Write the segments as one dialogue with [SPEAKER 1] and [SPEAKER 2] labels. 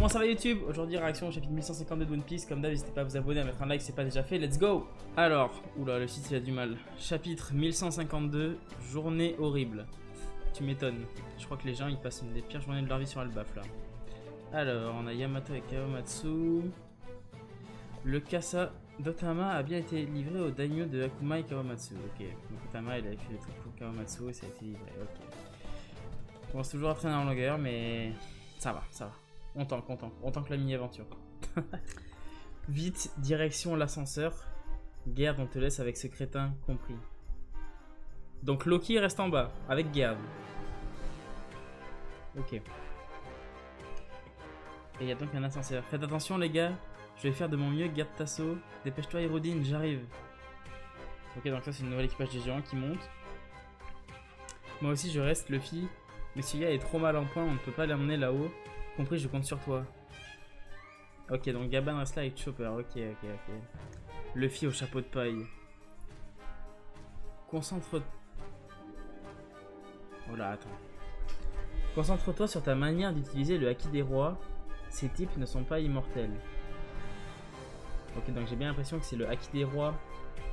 [SPEAKER 1] Comment ça va YouTube? Aujourd'hui réaction au chapitre 1152 de One Piece. Comme d'hab, n'hésitez pas à vous abonner, à mettre un like si c'est pas déjà fait. Let's go! Alors, oula, le site il a du mal. Chapitre 1152, journée horrible. Tu m'étonnes. Je crois que les gens ils passent une des pires journées de leur vie sur Elbaf là. Alors, on a Yamato et Kawamatsu. Le Kasa d'Otama a bien été livré au daimyo de Akuma et Kawamatsu. Ok, donc Otama il a écrit le truc pour Kawamatsu et ça a été livré. Ok. On commence toujours à traîner en longueur, mais ça va, ça va. On tank la mini-aventure. Vite, direction l'ascenseur. Gerd, on te laisse avec ce crétin compris. Donc Loki reste en bas, avec Gerd. Ok. Et il y a donc un ascenseur. Faites attention les gars, je vais faire de mon mieux, Gerd Tasso. Dépêche-toi Hérodine, j'arrive. Ok, donc ça c'est une nouvelle équipage des géants qui monte. Moi aussi je reste, Luffy. Monsieur Ya est trop mal en point, on ne peut pas l'emmener là-haut. Compris, je compte sur toi. Ok, donc Gaban reste là avec Chopper. Ok. Luffy au chapeau de paille. Concentre... Oh là, attends. Concentre-toi sur ta manière d'utiliser le haki des rois. Ces types ne sont pas immortels. Ok, donc j'ai bien l'impression que c'est le haki des rois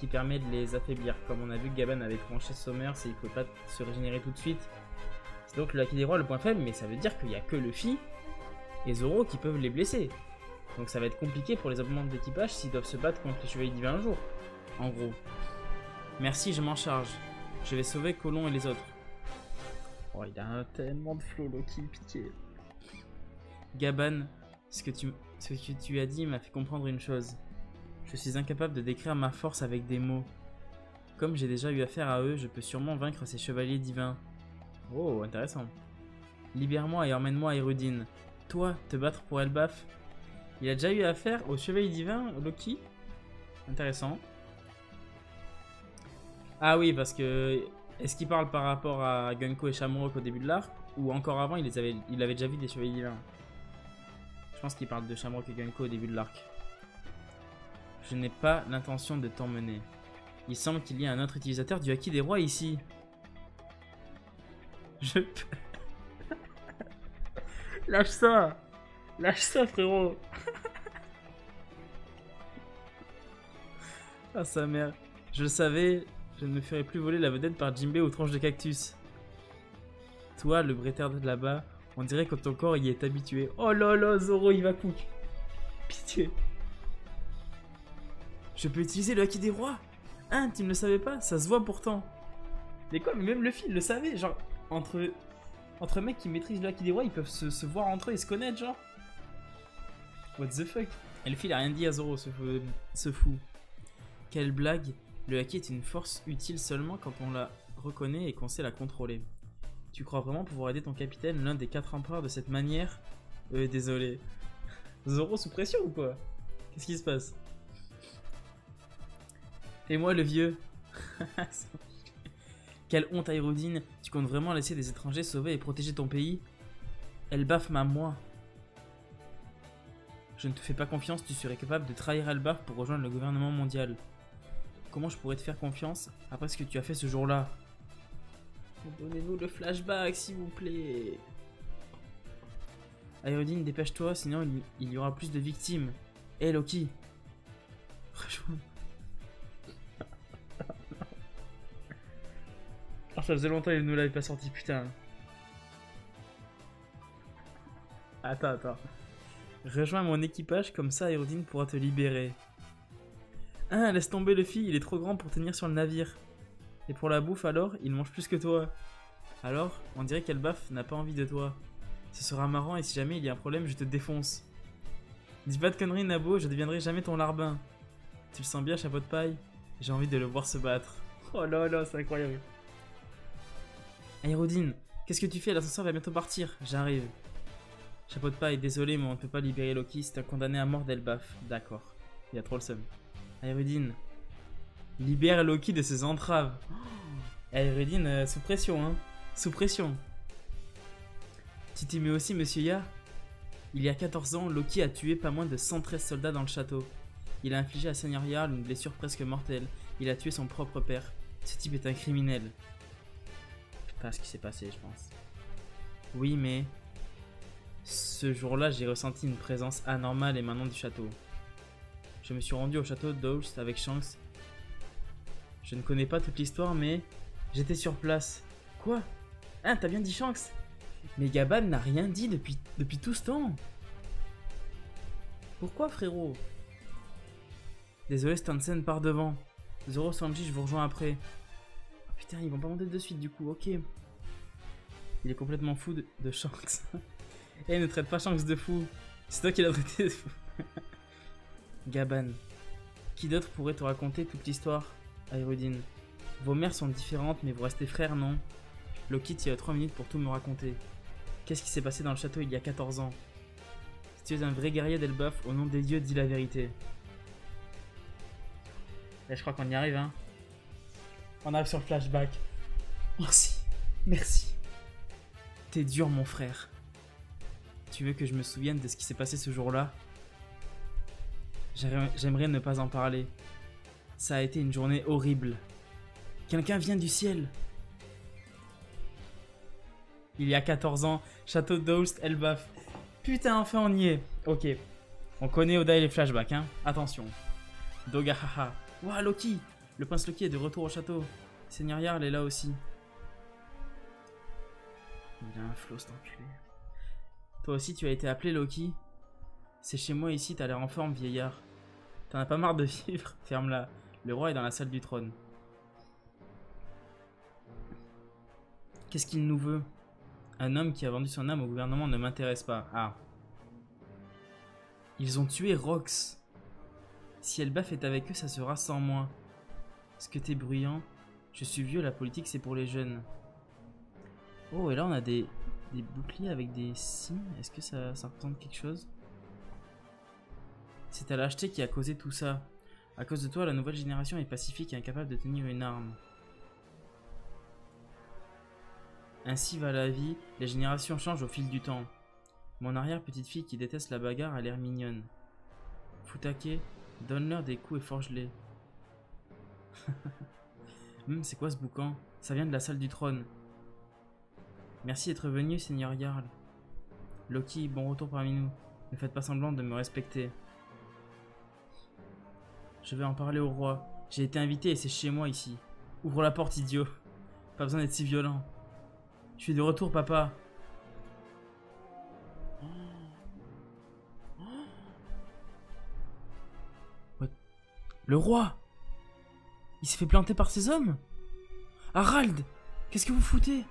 [SPEAKER 1] qui permet de les affaiblir. Comme on a vu que Gaban avait tranché Sommer, c'est il ne pouvait pas se régénérer tout de suite. C'est donc le haki des rois le point faible, mais ça veut dire qu'il n'y a que Luffy et Zoro qui peuvent les blesser. Donc ça va être compliqué pour les membres d'équipage s'ils doivent se battre contre les chevaliers divins un jour. En gros. Merci, je m'en charge. Je vais sauver Colon et les autres. Oh, il a tellement de flow, Loki, pitié. Gaban, ce que tu as dit m'a fait comprendre une chose. Je suis incapable de décrire ma force avec des mots. Comme j'ai déjà eu affaire à eux, je peux sûrement vaincre ces chevaliers divins. Oh, intéressant. Libère-moi et emmène-moi à Hérudine. Toi, te battre pour Elbaf. Il a déjà eu affaire au chevalier divin, Loki. Intéressant. Ah oui, parce que... Est-ce qu'il parle par rapport à Gunko et Shamrock au début de l'arc? Ou encore avant, il avait déjà vu des chevaliers divins? Je pense qu'il parle de Shamrock et Gunko au début de l'arc. Je n'ai pas l'intention de t'emmener. Il semble qu'il y ait un autre utilisateur du haki des rois ici. Je... Lâche ça! Lâche ça, frérot! Ah, sa mère. Je le savais, je ne me ferai plus voler la vedette par Jinbei aux tranches de cactus. Toi, le brétaire de là-bas, on dirait que ton corps y est habitué. Oh là là, Zoro, il va cook. Pitié. Je peux utiliser le haki des rois? Hein, tu ne le savais pas? Ça se voit pourtant. Mais quoi, mais même Luffy, il le savait. Genre, entre mecs qui maîtrisent le haki des rois, ils peuvent se voir entre eux et se connaître, genre. What the fuck? Et Luffy, il a rien dit à Zoro, ce fou. Quelle blague! Le haki est une force utile seulement quand on la reconnaît et qu'on sait la contrôler. Tu crois vraiment pouvoir aider ton capitaine, l'un des 4 empereurs, de cette manière? Désolé. Zoro sous pression ou quoi? Qu'est-ce qui se passe? Et moi le vieux? Quelle honte à Hérodine! Tu comptes vraiment laisser des étrangers sauver et protéger ton pays? Elbaf m'a moi. Je ne te fais pas confiance, tu serais capable de trahir Elbaf pour rejoindre le gouvernement mondial. Comment je pourrais te faire confiance après ce que tu as fait ce jour-là? Donnez-nous le flashback, s'il vous plaît. Hérodine, dépêche-toi, sinon il y aura plus de victimes. Hé, Loki. Rejoins. Oh, ça faisait longtemps qu'il ne l'avait pas sorti, putain. Attends. Rejoins mon équipage, comme ça Hérodine pourra te libérer. Ah, laisse tomber Luffy, il est trop grand pour tenir sur le navire. Et pour la bouffe alors, il mange plus que toi. Alors, on dirait qu'Elbaf n'a pas envie de toi. Ce sera marrant et si jamais il y a un problème, je te défonce. Dis pas de conneries Nabo, je deviendrai jamais ton larbin. Tu le sens bien, chapeau de paille? J'ai envie de le voir se battre. Oh là là, c'est incroyable. Hérodine, qu'est-ce que tu fais? L'ascenseur va bientôt partir. J'arrive. Chapeau de paille, désolé, mais on ne peut pas libérer Loki, c'est un condamné à mort d'Elbaf. D'accord. Il a trop le seum. Hérodine, libère Loki de ses entraves. Hérodine, sous pression, hein. Sous pression. Tu t'y mets aussi, monsieur Ya? Il y a 14 ans, Loki a tué pas moins de 113 soldats dans le château. Il a infligé à Seigneur Jarl une blessure presque mortelle. Il a tué son propre père. Ce type est un criminel. Je sais pas ce qui s'est passé, je pense. Oui, mais... Ce jour-là, j'ai ressenti une présence anormale émanant du château. Je me suis rendu au château d'Aust avec Shanks. Je ne connais pas toute l'histoire, mais j'étais sur place. Quoi? Ah, t'as bien dit Shanks? Mais Gaban n'a rien dit depuis tout ce temps. Pourquoi, frérot? Désolé, Stansen part devant. Zoro, Sanji, je vous rejoins après. Oh, putain, ils vont pas monter de suite du coup, ok. Il est complètement fou de Shanks. Eh, ne traite pas Shanks de fou. C'est toi qui l'as traité de fou. Gaban. Qui d'autre pourrait te raconter toute l'histoire, Aérodine? Vos mères sont différentes, mais vous restez frères, non? Loki, tu as 3 minutes pour tout me raconter. Qu'est-ce qui s'est passé dans le château il y a 14 ans? Si tu es un vrai guerrier d'Elbaf, au nom des dieux, dis la vérité. Là, je crois qu'on y arrive, hein. On arrive sur le flashback. Merci. Merci. T'es dur, mon frère. Tu veux que je me souvienne de ce qui s'est passé ce jour-là? J'aimerais ne pas en parler. Ça a été une journée horrible. Quelqu'un vient du ciel. Il y a 14 ans, château d'Aust, Elbaf. Putain, enfin on y est. Ok. On connaît Oda et les flashbacks, hein. Attention. Dogahaha. Ouah, Loki. Le prince Loki est de retour au château. Seigneur Jarl est là aussi. Il a un flow, cet enculé. Toi aussi, tu as été appelé, Loki? C'est chez moi ici, t'as l'air en forme, vieillard. T'en as pas marre de vivre? Ferme-la. Le roi est dans la salle du trône. Qu'est-ce qu'il nous veut? Un homme qui a vendu son âme au gouvernement ne m'intéresse pas. Ah. Ils ont tué Rox. Si Elbaf est avec eux, ça sera sans moi. Est-ce que t'es bruyant? Je suis vieux, la politique c'est pour les jeunes. Oh, et là on a des boucliers avec des signes. Est-ce que ça représente quelque chose? C'est ta lâcheté qui a causé tout ça. À cause de toi, la nouvelle génération est pacifique et incapable de tenir une arme. Ainsi va la vie, les générations changent au fil du temps. Mon arrière-petite-fille qui déteste la bagarre a l'air mignonne. Futake, donne-leur des coups et forge-les. C'est quoi ce boucan? Ça vient de la salle du trône. Merci d'être venu, Seigneur Jarl. Loki, bon retour parmi nous. Ne faites pas semblant de me respecter. Je vais en parler au roi. J'ai été invité et c'est chez moi ici. Ouvre la porte, idiot. Pas besoin d'être si violent. Je suis de retour, papa. What? Le roi? Il s'est fait planter par ses hommes? Harald! Qu'est-ce que vous foutez?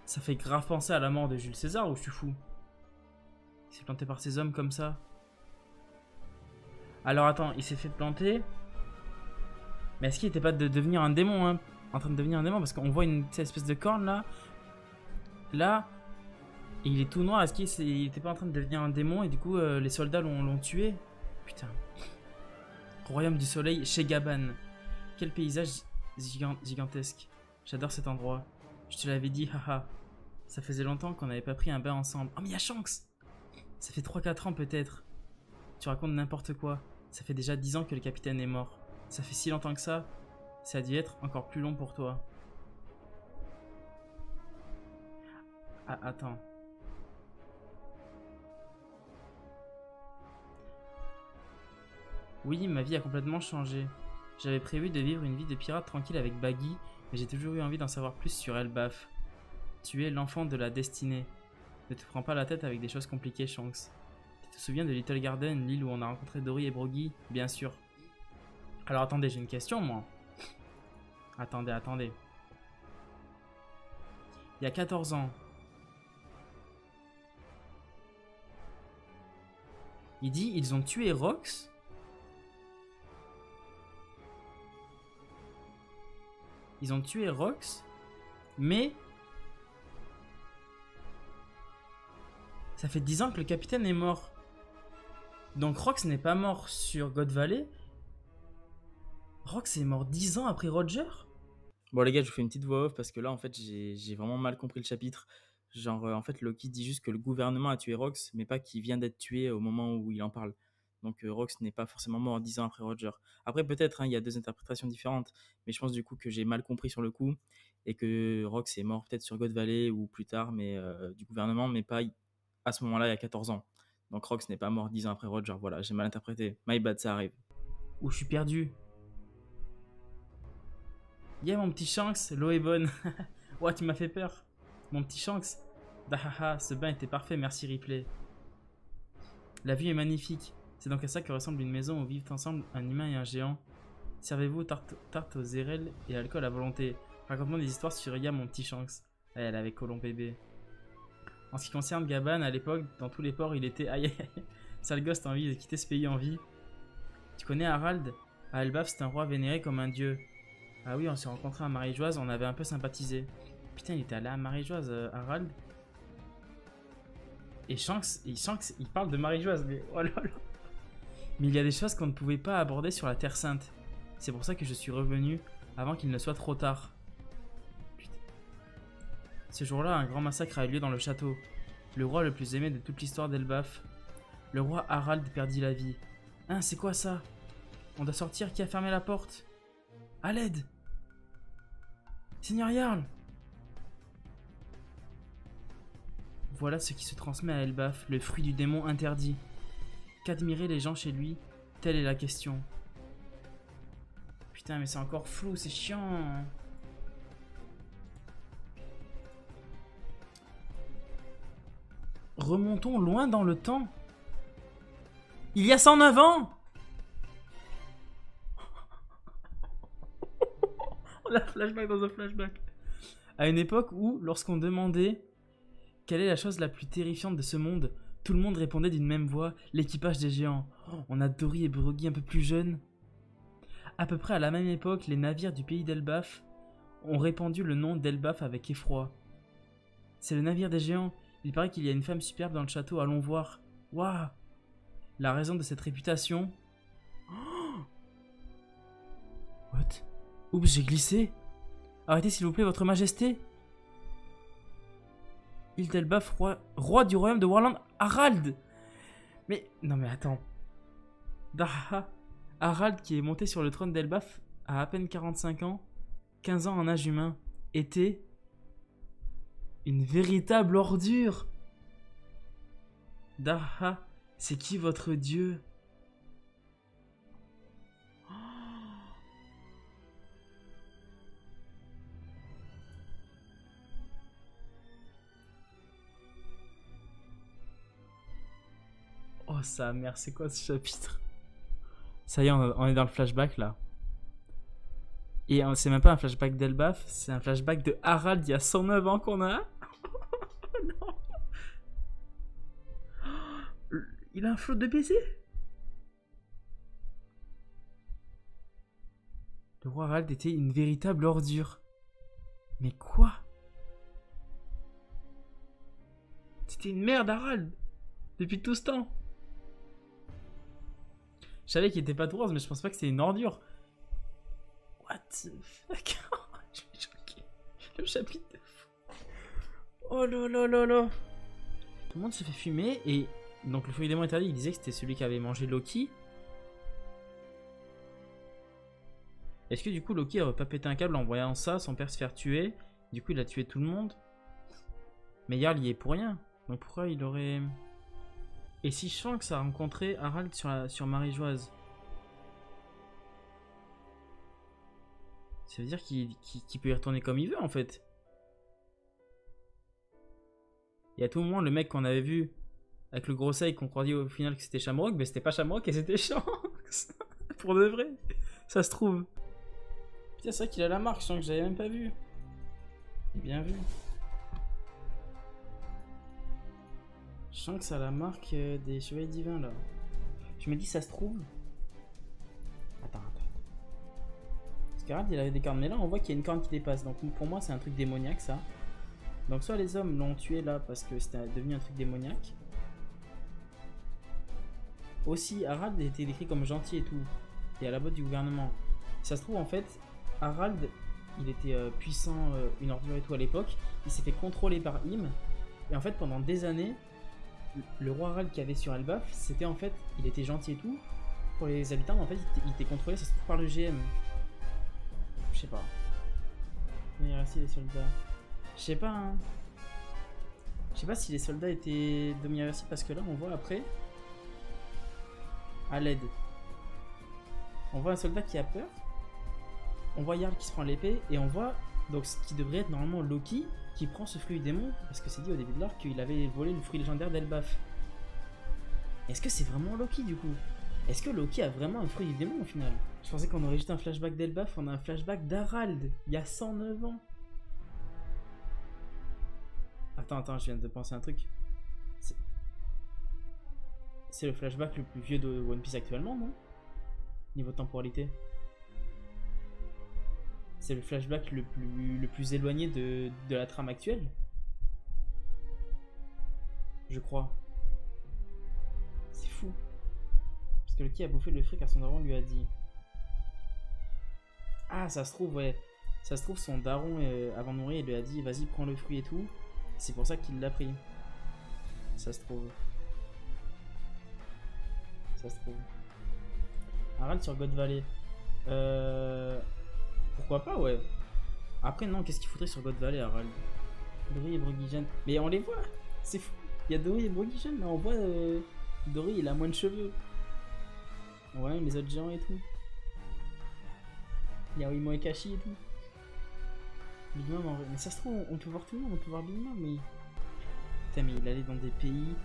[SPEAKER 1] Ça fait grave penser à la mort de Jules César ou je suis fou? Il s'est planté par ses hommes comme ça? Alors attends, il s'est fait planter. Mais est-ce qu'il était pas de devenir un démon, hein? En train de devenir un démon, parce qu'on voit cette espèce de corne là. Là. Et il est tout noir. Est-ce qu'il était pas en train de devenir un démon et du coup les soldats l'ont tué? Putain. Royaume du soleil chez Gaban. Quel paysage gigantesque. J'adore cet endroit. Je te l'avais dit, haha. Ça faisait longtemps qu'on n'avait pas pris un bain ensemble. Oh mais y'a Shanks! Ça fait 3-4 ans peut-être. Tu racontes n'importe quoi. Ça fait déjà 10 ans que le capitaine est mort. Ça fait si longtemps que ça. Ça a dû être encore plus long pour toi. Ah, attends. Oui, ma vie a complètement changé. J'avais prévu de vivre une vie de pirate tranquille avec Baggy, mais j'ai toujours eu envie d'en savoir plus sur Elbaf. Tu es l'enfant de la destinée. Ne te prends pas la tête avec des choses compliquées, Shanks. Tu te souviens de Little Garden, l'île où on a rencontré Dory et Broggy? Bien sûr. Alors attendez, j'ai une question, moi. Attendez. Il y a 14 ans. Il dit, ils ont tué Rox? Ils ont tué Rox, mais ça fait 10 ans que le capitaine est mort. Donc Rox n'est pas mort sur God Valley. Rox est mort 10 ans après Roger. Bon les gars, je vous fais une petite voix off parce que là en fait j'ai vraiment mal compris le chapitre. Genre en fait Loki dit juste que le gouvernement a tué Rox, mais pas qu'il vient d'être tué au moment où il en parle. Donc Rox n'est pas forcément mort 10 ans après Roger. Après peut-être, hein, il y a deux interprétations différentes, mais je pense du coup que j'ai mal compris sur le coup et que Rox est mort peut-être sur God Valley ou plus tard, mais du gouvernement, mais pas à ce moment-là il y a 14 ans. Donc Rox n'est pas mort 10 ans après Roger. Voilà, j'ai mal interprété. My bad, ça arrive. Ouh, je suis perdu. Yeah, mon petit Shanks, l'eau est bonne. Ouah, tu m'as fait peur. Mon petit Shanks. Dahaha, ce bain était parfait, merci Ripley. La vue est magnifique. C'est donc à ça que ressemble une maison où vivent ensemble un humain et un géant. Servez-vous tarte aux érelles et alcool à volonté. Raconte-moi des histoires sur Ria, mon petit Shanks. Elle avait colon bébé. En ce qui concerne Gaban, à l'époque, dans tous les ports, il était... Aïe, sale gosse, t'as envie de quitter ce pays en vie. Tu connais Harald? À Elbaf, c'est un roi vénéré comme un dieu. Ah oui, on s'est rencontrés à Maréjoise, on avait un peu sympathisé. Putain, il était allé à Maréjoise, Harald. Et Shanks, il parle de Maréjoise, mais oh là là. Mais il y a des choses qu'on ne pouvait pas aborder sur la Terre Sainte. C'est pour ça que je suis revenu avant qu'il ne soit trop tard. Putain. Ce jour-là, un grand massacre a eu lieu dans le château. Le roi le plus aimé de toute l'histoire d'Elbaf. Le roi Harald perdit la vie. Hein, c'est quoi ça? On doit sortir, qui a fermé la porte? À l'aide! Seigneur Jarl! Voilà ce qui se transmet à Elbaf, le fruit du démon interdit. Qu'admiraient les gens chez lui? Telle est la question. Putain, mais c'est encore flou, c'est chiant. Remontons loin dans le temps. Il y a 109 ans! On a un flashback dans un flashback. À une époque où, lorsqu'on demandait quelle est la chose la plus terrifiante de ce monde, tout le monde répondait d'une même voix, l'équipage des géants. On a Dory et Broggy un peu plus jeunes. À peu près à la même époque, les navires du pays d'Elbaf ont répandu le nom d'Elbaf avec effroi. C'est le navire des géants. Il paraît qu'il y a une femme superbe dans le château, allons voir. Waouh! La raison de cette réputation... What? Oups, j'ai glissé. Arrêtez s'il vous plaît, votre majesté. Hildelbaf, roi du royaume de Warland, Harald. Mais, non mais attends. Harald, qui est monté sur le trône d'Elbaf à peine 45 ans, 15 ans en âge humain, était une véritable ordure. C'est qui votre dieu? Oh sa mère, c'est quoi ce chapitre? Ça y est, on est dans le flashback là. Et c'est même pas un flashback d'Elbaf, c'est un flashback de Harald il y a 109 ans qu'on a. Non. Il a un flot de baisers. Le roi Harald était une véritable ordure. Mais quoi? C'était une merde Harald. Depuis tout ce temps. Je savais qu'il était pas tout rose, mais je pense pas que c'est une ordure. What the fuck? Je suis choqué. Le chapitre de fou. Oh là là là là. Tout le monde se fait fumer et donc le fruit des démons interdit, il disait que c'était celui qui avait mangé Loki. Est-ce que du coup Loki aurait pas pété un câble en voyant ça, son père se faire tuer? Du coup il a tué tout le monde. Mais Jarl y est pour rien. Donc pourquoi il aurait... Et si Shanks a rencontré Harald sur Maréjoise? Ça veut dire qu'il peut y retourner comme il veut en fait. Et à tout moment, le mec qu'on avait vu avec le gros œil qu'on croyait au final que c'était Shamrock, mais c'était pas Shamrock et c'était Shanks. Pour de vrai. Ça se trouve. Putain, c'est vrai qu'il a la marque, Shanks, j'avais même pas vu. Bien vu. Shanks a la marque des chevaliers divins là. Je me dis, ça se trouve. Attends. Parce qu'Harald il avait des cornes, mais là on voit qu'il y a une corne qui dépasse. Donc pour moi, c'est un truc démoniaque ça. Donc soit les hommes l'ont tué là parce que c'était devenu un truc démoniaque. Aussi, Harald était décrit comme gentil et tout. Et à la botte du gouvernement. Ça se trouve en fait, Harald, il était puissant, une ordure et tout à l'époque. Il s'est fait contrôler par Im. Et en fait, pendant des années, le roi Harald qu'il y avait sur Elbaf, c'était en fait, il était gentil et tout pour les habitants, mais en fait il était contrôlé, ça se trouve par le GM. Je sais pas. Merci les soldats. Je sais pas hein. Je sais pas si les soldats étaient dominés parce que là on voit après à l'aide. On voit un soldat qui a peur. On voit Jarl qui se prend l'épée et on voit donc ce qui devrait être normalement Loki qui prend ce fruit démon parce que c'est dit au début de l'arc qu'il avait volé le fruit légendaire d'Elbaf. Est-ce que c'est vraiment Loki du coup? Est-ce que Loki a vraiment un fruit du démon au final? Je pensais qu'on aurait juste un flashback d'Elbaf, on a un flashback d'Harald il y a 109 ans. Attends, je viens de penser à un truc. C'est le flashback le plus vieux de One Piece actuellement, non? Niveau temporalité. C'est le flashback le plus éloigné de la trame actuelle. Je crois. C'est fou. Parce que Loki a bouffé le fric à son daron lui a dit. Ah, ça se trouve, ouais. Ça se trouve, son daron, avant de mourir, il lui a dit vas-y, prends le fruit et tout. C'est pour ça qu'il l'a pris. Ça se trouve. Ça se trouve. Harald sur God Valley. Pourquoi pas, ouais. Après, non, qu'est-ce qu'il faudrait sur God Valley, Harald? Dory et Brughigen. Mais on les voit. C'est fou. Il y a Dory et Brughigen, mais on voit Dory, il a moins de cheveux. On voit même les autres géants et tout. Il y a Imo et Kashi et tout. Big Mom en vrai. Mais ça se trouve, on peut voir tout le monde, on peut voir Big Mom, mais. Putain, mais il allait dans des pays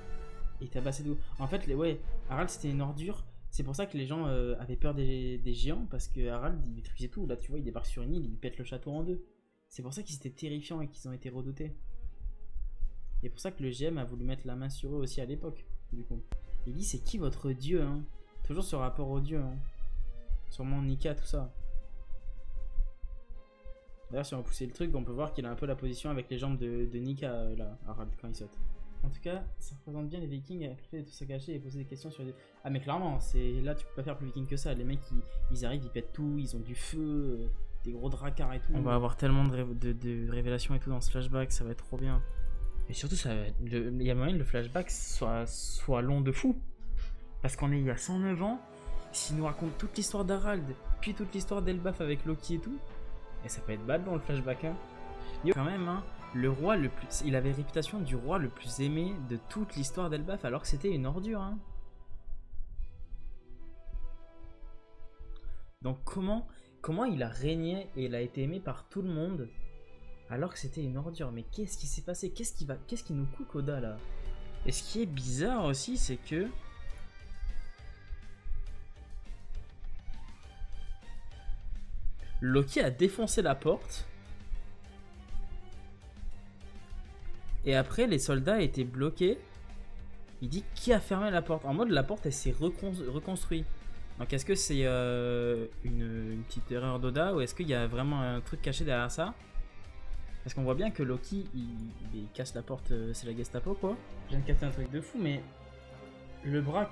[SPEAKER 1] et tabassait d'eau. En fait, ouais, Harald c'était une ordure. C'est pour ça que les gens avaient peur des géants, parce que Harald il détruisait tout. Là, tu vois, il débarque sur une île, il lui pète le château en deux. C'est pour ça qu'ils étaient terrifiants et qu'ils ont été redoutés. Et pour ça que le GM a voulu mettre la main sur eux aussi à l'époque, du coup. Il dit c'est qui votre dieu, hein? Toujours ce rapport au dieu, hein. Sûrement Nika, tout ça. D'ailleurs, si on va pousser le truc, on peut voir qu'il a un peu la position avec les jambes de Nika, là, Harald, quand il saute. En tout cas, ça représente bien les vikings avec le fait de tout se cacher et poser des questions sur des... Ah mais clairement, là tu peux pas faire plus viking que ça. Les mecs, ils arrivent, ils pètent tout, ils ont du feu, des gros dracars et tout. On va avoir tellement de révélations et tout dans ce flashback, ça va être trop bien. Et surtout, il y a moyen que le flashback soit long de fou. Parce qu'on est il y a 109 ans, s'il nous raconte toute l'histoire d'Harald, puis toute l'histoire d'Elbaf avec Loki et tout, et ça peut être bad dans le flashback, hein. Quand même, hein, le roi le plus... Il avait réputation du roi le plus aimé de toute l'histoire d'Elbaf, alors que c'était une ordure, hein. Donc comment il a régné et il a été aimé par tout le monde, alors que c'était une ordure? Mais qu'est-ce qui s'est passé? Qu'est-ce qui nous coûte Oda, là? Et ce qui est bizarre aussi, c'est que... Loki a défoncé la porte. Et après, les soldats étaient bloqués. Il dit qui a fermé la porte? En mode, la porte, elle s'est reconstruite. Donc, est-ce que c'est une petite erreur d'Oda ou est-ce qu'il y a vraiment un truc caché derrière ça? Parce qu'on voit bien que Loki, il casse la porte, c'est la Gestapo, quoi. Je viens de capter un truc de fou, mais le bras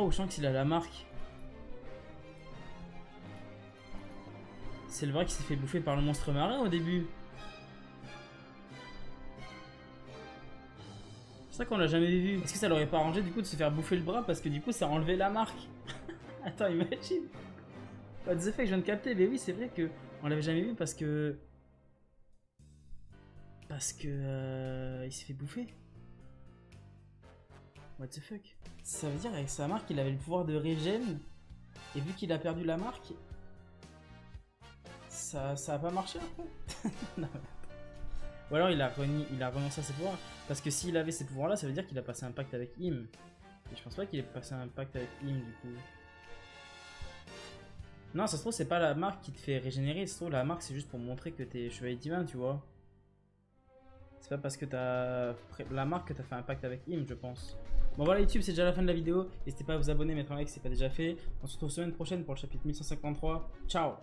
[SPEAKER 1] où Shanks il a la marque, c'est le bras qui s'est fait bouffer par le monstre marin au début. C'est ça qu'on l'a jamais vu. Est-ce que ça l'aurait pas arrangé du coup de se faire bouffer le bras parce que du coup ça a enlevé la marque? Attends, imagine. What the fuck, je viens de capter. Mais oui, c'est vrai que on l'avait jamais vu parce que il s'est fait bouffer. What the fuck. Ça veut dire avec sa marque il avait le pouvoir de régène et vu qu'il a perdu la marque, ça a pas marché après. Non. Ou alors il a renoncé à ses pouvoirs. Parce que s'il avait ces pouvoirs là, ça veut dire qu'il a passé un pacte avec Im. Et je pense pas qu'il ait passé un pacte avec Im du coup. Non, ça se trouve c'est pas la marque qui te fait régénérer. Ça se trouve la marque c'est juste pour montrer que t'es chevalier divin, tu vois. C'est pas parce que t'as la marque que t'as fait un pacte avec Im, je pense. Bon voilà YouTube, c'est déjà la fin de la vidéo. N'hésitez pas à vous abonner, mettre un like si c'est pas déjà fait. On se retrouve semaine prochaine pour le chapitre 1153. Ciao.